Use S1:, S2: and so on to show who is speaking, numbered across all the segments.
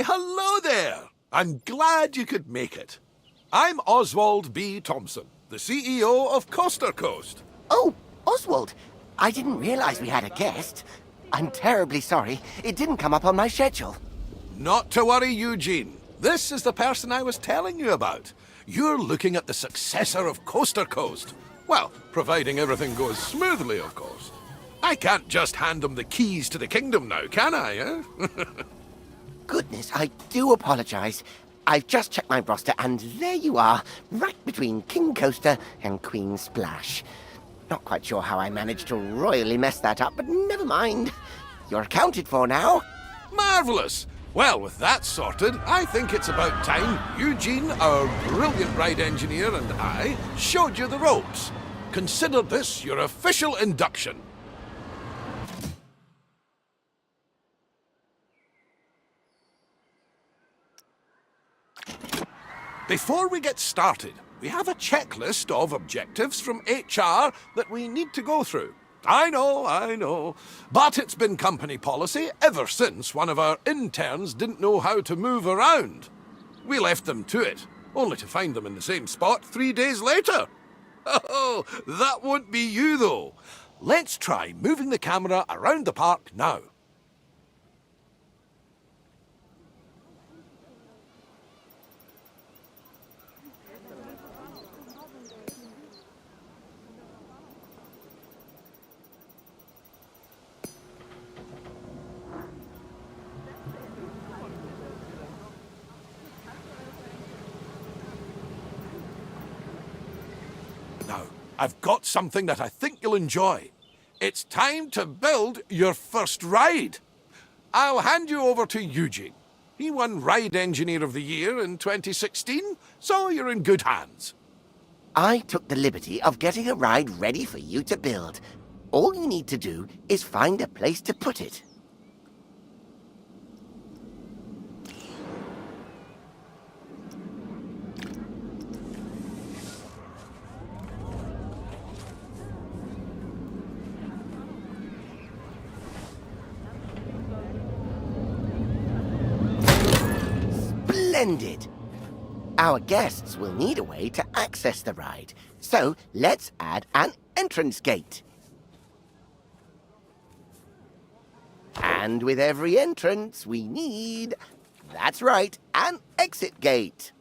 S1: Why, hello there! I'm glad you could make it. I'm Oswald B. Thompson, the CEO of Coaster Coast.
S2: Oh, Oswald. I didn't realize we had a guest. I'm terribly sorry. It didn't come up on my schedule.
S1: Not to worry, Eugene. This is the person I was telling you about. You're looking at the successor of Coaster Coast. Well, providing everything goes smoothly, of course. I can't just hand them the keys to the kingdom now, can I, eh?
S2: Goodness, I do apologize. I've just checked my roster, and there you are, right between King Coaster and Queen Splash. Not quite sure how I managed to royally mess that up, but never mind. You're accounted for now.
S1: Marvellous! Well, with that sorted, I think it's about time Eugene, our brilliant ride engineer, and I showed you the ropes. Consider this your official induction. Before we get started, we have a checklist of objectives from HR that we need to go through. I know. But it's been company policy ever since one of our interns didn't know how to move around. We left them to it, only to find them in the same spot 3 days later. Oh, that won't be you, though. Let's try moving the camera around the park now. Now, I've got something that I think you'll enjoy. It's time to build your first ride. I'll hand you over to Eugene. He won Ride Engineer of the Year in 2016, so you're in good hands.
S2: I took the liberty of getting a ride ready for you to build. All you need to do is find a place to put it. Splendid! Our guests will need a way to access the ride, so let's add an entrance gate. And with every entrance, we need, that's right, an exit gate.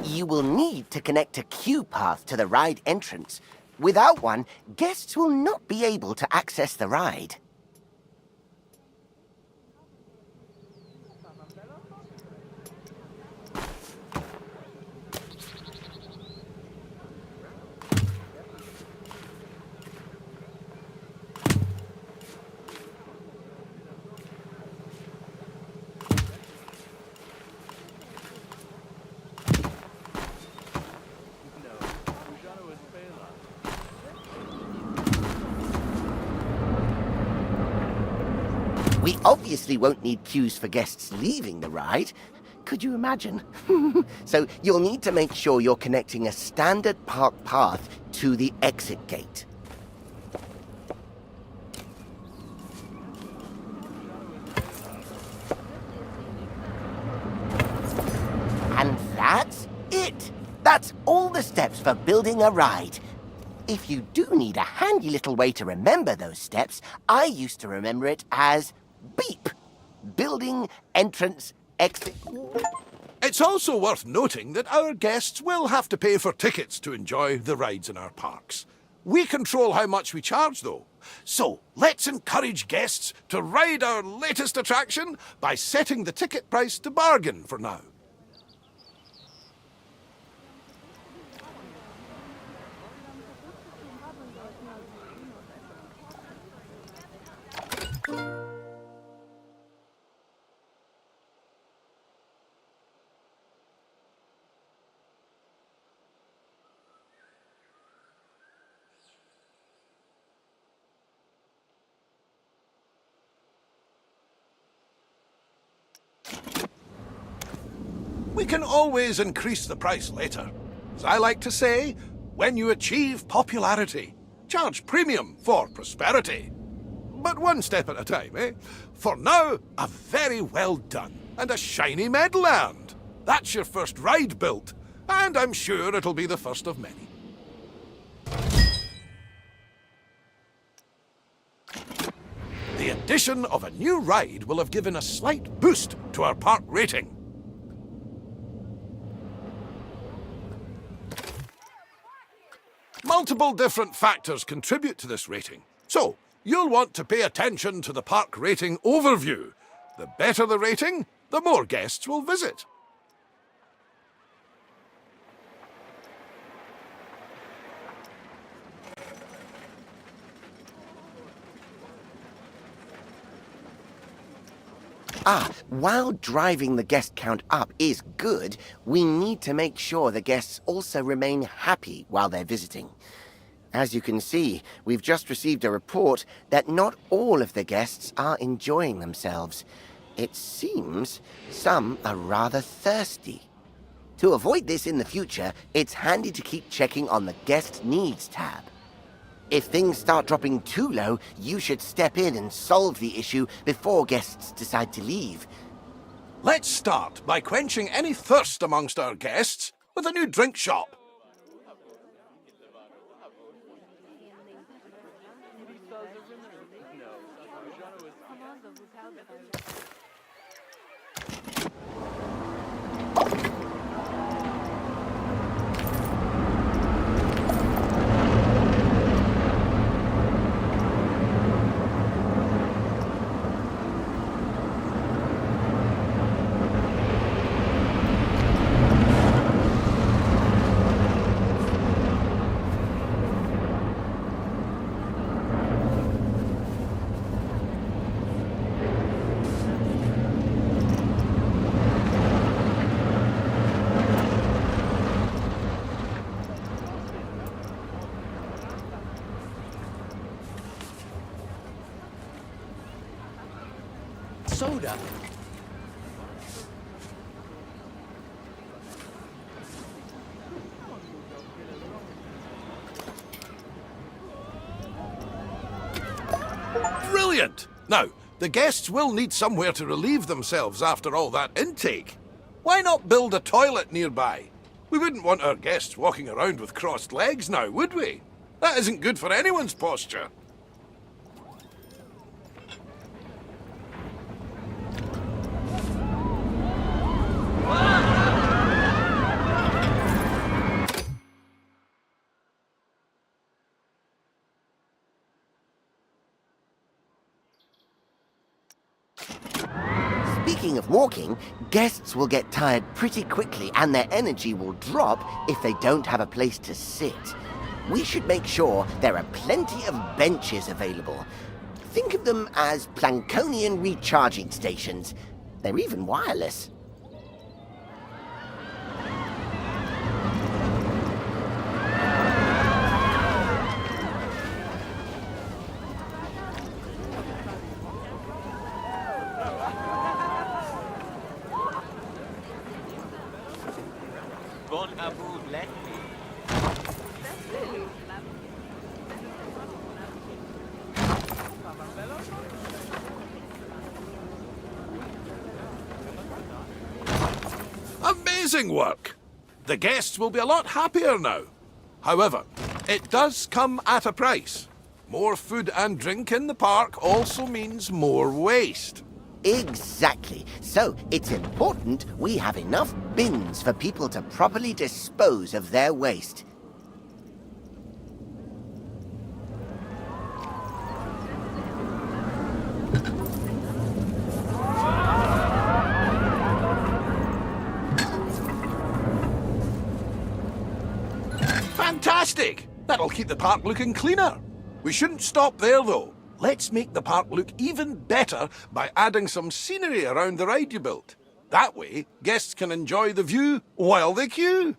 S2: You will need to connect a queue path to the ride entrance. Without one, guests will not be able to access the ride. We obviously won't need queues for guests leaving the ride. Could you imagine? So you'll need to make sure you're connecting a standard park path to the exit gate. And that's it. That's all the steps for building a ride. If you do need a handy little way to remember those steps, I used to remember it as BEEP. Building, entrance, exit.
S1: It's also worth noting that our guests will have to pay for tickets to enjoy the rides in our parks. We control how much we charge, though. So let's encourage guests to ride our latest attraction by setting the ticket price to bargain for now. We can always increase the price later. As I like to say, when you achieve popularity, charge premium for prosperity. But one step at a time, eh? For now, a very well done and a shiny medal earned. That's your first ride built, and I'm sure it'll be the first of many. The addition of a new ride will have given a slight boost to our park rating. Multiple different factors contribute to this rating, so you'll want to pay attention to the park rating overview. The better the rating, the more guests will visit.
S2: While driving the guest count up is good, we need to make sure the guests also remain happy while they're visiting. As you can see, we've just received a report that not all of the guests are enjoying themselves. It seems some are rather thirsty. To avoid this in the future, it's handy to keep checking on the Guest Needs tab. If things start dropping too low, you should step in and solve the issue before guests decide to leave.
S1: Let's start by quenching any thirst amongst our guests with a new drink shop.
S3: Soda.
S1: Brilliant! Now, the guests will need somewhere to relieve themselves after all that intake. Why not build a toilet nearby? We wouldn't want our guests walking around with crossed legs now, would we? That isn't good for anyone's posture.
S2: Speaking of walking, guests will get tired pretty quickly and their energy will drop if they don't have a place to sit. We should make sure there are plenty of benches available. Think of them as Plankonian recharging stations. They're even wireless.
S4: Bon Abu Black.
S1: Amazing work! The guests will be a lot happier now. However, it does come at a price. More food and drink in the park also means more waste.
S2: Exactly. So it's important we have enough bins for people to properly dispose of their waste.
S1: Fantastic! That'll keep the park looking cleaner. We shouldn't stop there, though. Let's make the park look even better by adding some scenery around the ride you built. That way, guests can enjoy the view while they queue.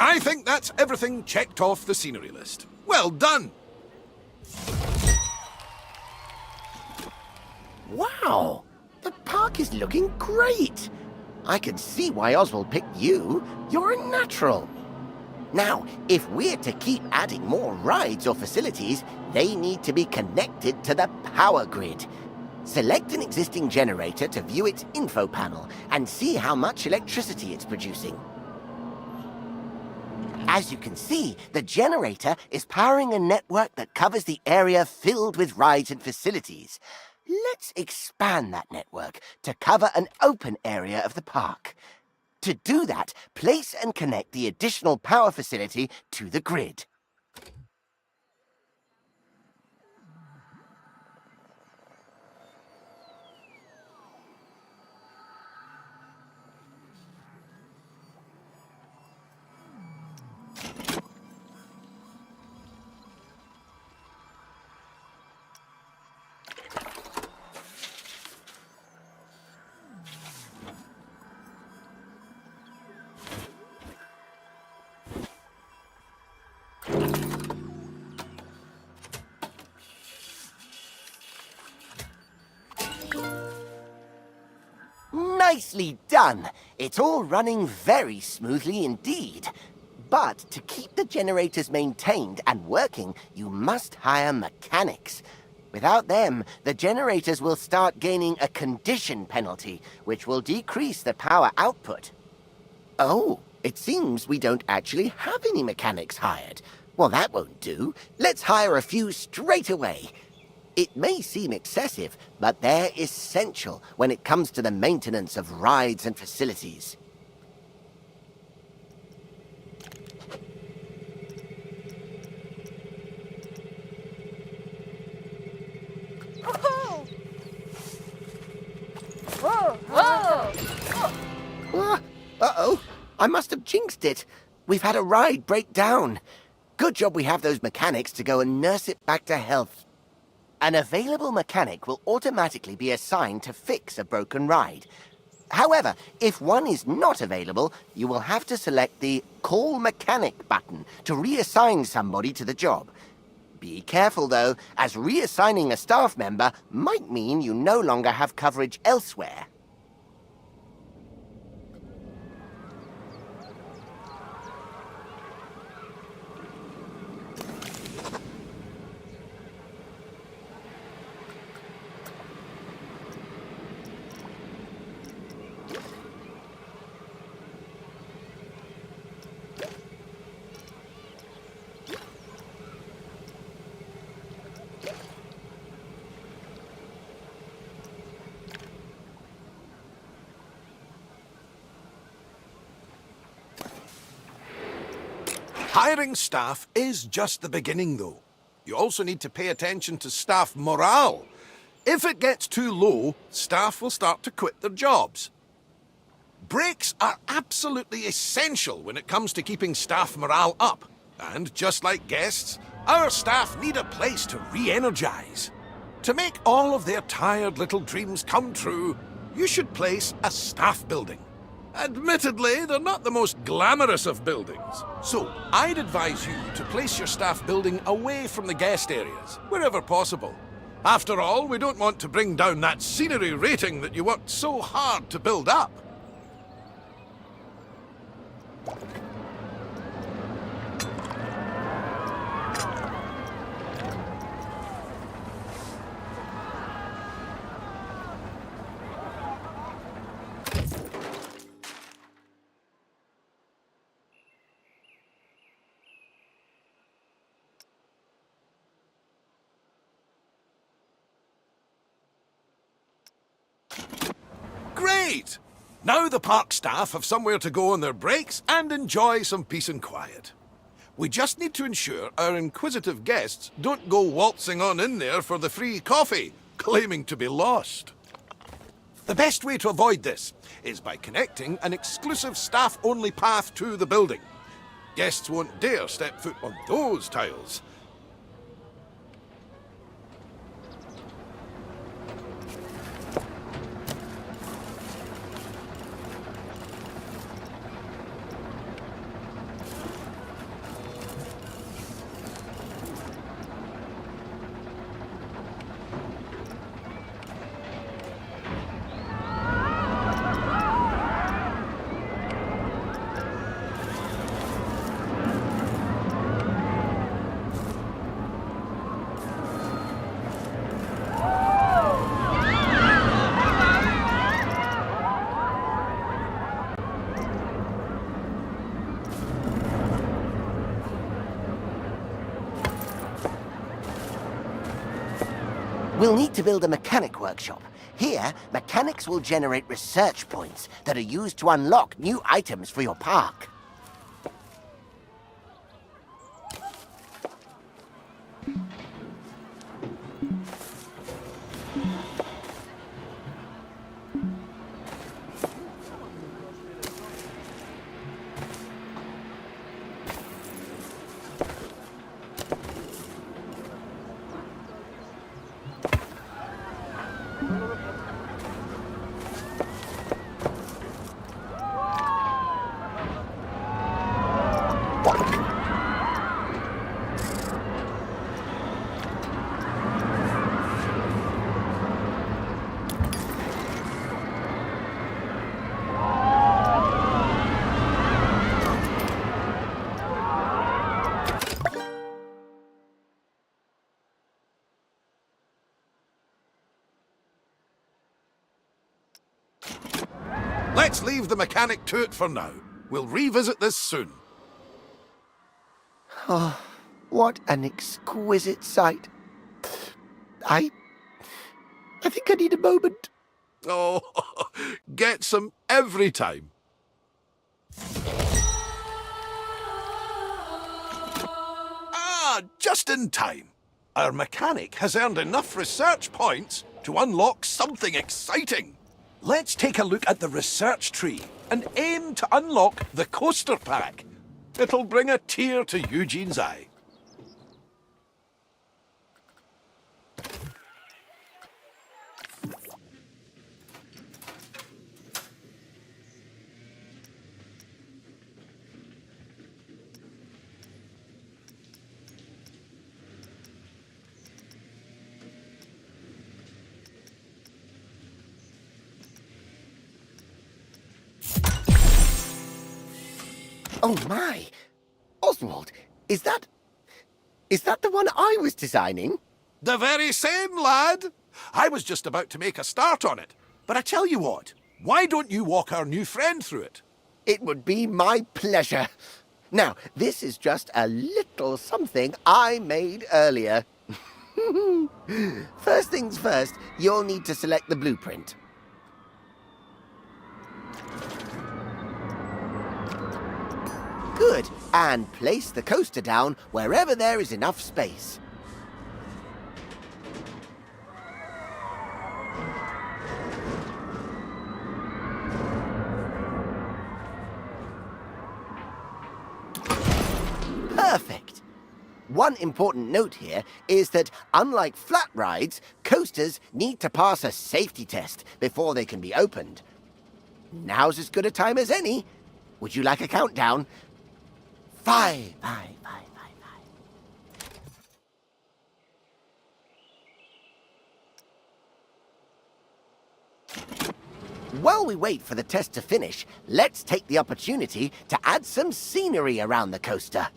S1: I think that's everything checked off the scenery list. Well done!
S2: Wow! The park is looking great! I can see why Oswald picked you. You're a natural. Now, if we're to keep adding more rides or facilities, they need to be connected to the power grid. Select an existing generator to view its info panel and see how much electricity it's producing. As you can see, the generator is powering a network that covers the area filled with rides and facilities. Let's expand that network to cover an open area of the park. To do that, place and connect the additional power facility to the grid. Nicely done! It's all running very smoothly indeed. But to keep the generators maintained and working, you must hire mechanics. Without them, the generators will start gaining a condition penalty, which will decrease the power output. Oh, it seems we don't actually have any mechanics hired. Well, that won't do. Let's hire a few straight away. It may seem excessive, but they're essential when it comes to the maintenance of rides and facilities. Uh-oh, I must have jinxed it. We've had a ride break down. Good job we have those mechanics to go and nurse it back to health. An available mechanic will automatically be assigned to fix a broken ride. However, if one is not available, you will have to select the Call Mechanic button to reassign somebody to the job. Be careful, though, as reassigning a staff member might mean you no longer have coverage elsewhere.
S1: Hiring staff is just the beginning, though. You also need to pay attention to staff morale. If it gets too low, staff will start to quit their jobs. Breaks are absolutely essential when it comes to keeping staff morale up. And just like guests, our staff need a place to re-energize. To make all of their tired little dreams come true, you should place a staff building. Admittedly, they're not the most glamorous of buildings. So, I'd advise you to place your staff building away from the guest areas, wherever possible. After all, we don't want to bring down that scenery rating that you worked so hard to build up. Great! Now the park staff have somewhere to go on their breaks and enjoy some peace and quiet. We just need to ensure our inquisitive guests don't go waltzing on in there for the free coffee, claiming to be lost. The best way to avoid this is by connecting an exclusive staff-only path to the building. Guests won't dare step foot on those tiles.
S2: We'll need to build a mechanic workshop. Here, mechanics will generate research points that are used to unlock new items for your park.
S1: Let's leave the mechanic to it for now. We'll revisit this soon.
S2: What an exquisite sight. I think I need a moment.
S1: Oh, get some every time. Ah, just in time. Our mechanic has earned enough research points to unlock something exciting. Let's take a look at the research tree and aim to unlock the coaster pack. It'll bring a tear to Eugene's eye.
S2: Oh my! Oswald, is that the one I was designing?
S1: The very same, lad. I was just about to make a start on it. But I tell you what, why don't you walk our new friend through it?
S2: It would be my pleasure. Now, this is just a little something I made earlier. First things first, you'll need to select the blueprint. Good, and place the coaster down wherever there is enough space. Perfect! One important note here is that, unlike flat rides, coasters need to pass a safety test before they can be opened. Now's as good a time as any. Would you like a countdown? 5, 5, 5, 5, 5. While we wait for the test to finish, let's take the opportunity to add some scenery around the coaster.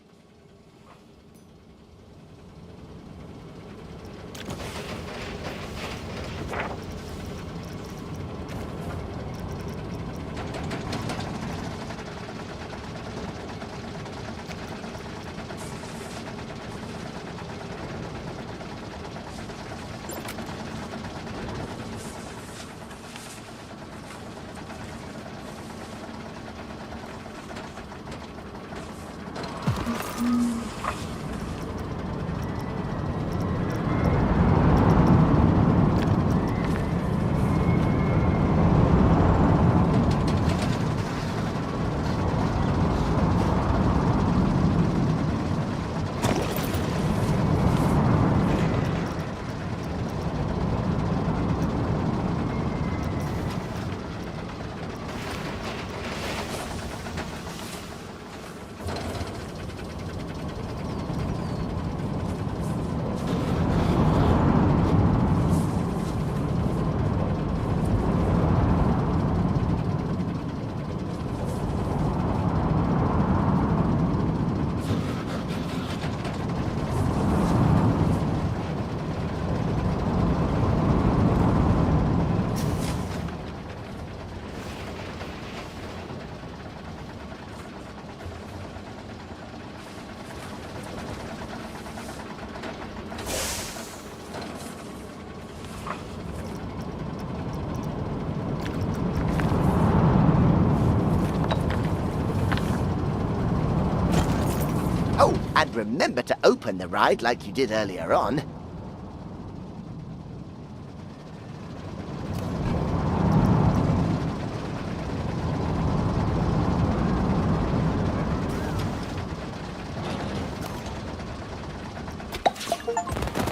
S2: And remember to open the ride like you did earlier on.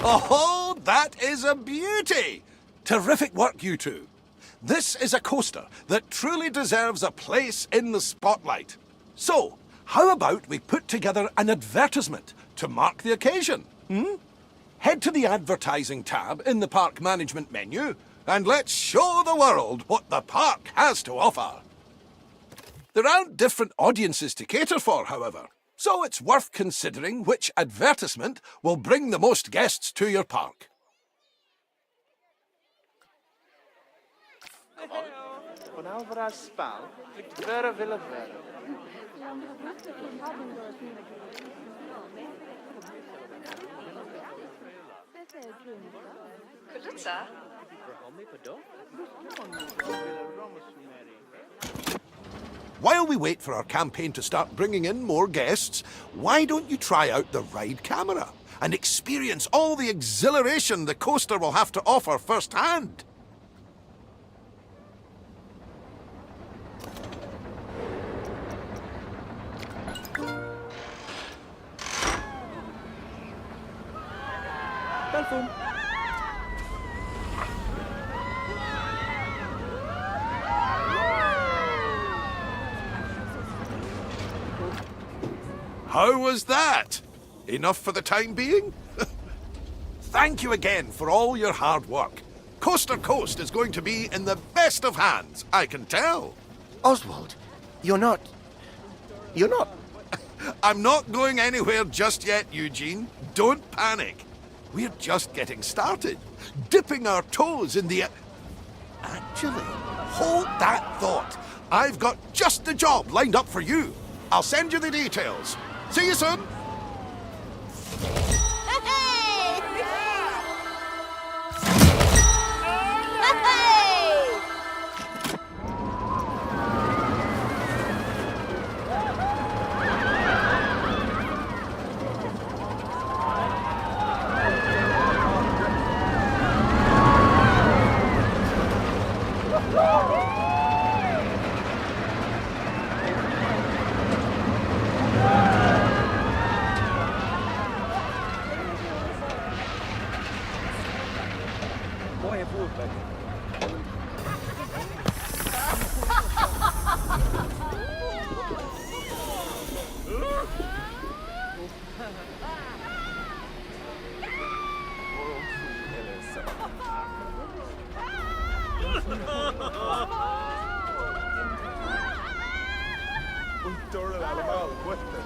S1: Oh, that is a beauty! Terrific work, you two. This is a coaster that truly deserves a place in the spotlight. So, how about we put together an advertisement to mark the occasion? Head to the advertising tab in the park management menu and let's show the world what the park has to offer. There aren't different audiences to cater for, however, so it's worth considering which advertisement will bring the most guests to your park.
S4: Vanavond haar spaal, ik verre willen verre.
S5: Kılıça.
S1: While we wait for our campaign to start bringing in more guests, why don't you try out the ride camera and experience all the exhilaration the coaster will have to offer firsthand?
S4: Telefoon.
S1: How was that? Enough for the time being? Thank you again for all your hard work. Coaster Coast is going to be in the best of hands, I can tell.
S2: Oswald, you're not...
S1: I'm not going anywhere just yet, Eugene. Don't panic. We're just getting started, dipping our toes in the... Actually, hold that thought. I've got just the job lined up for you. I'll send you the details. See you soon.
S4: Mooie voertuig. Tornen allemaal worsten.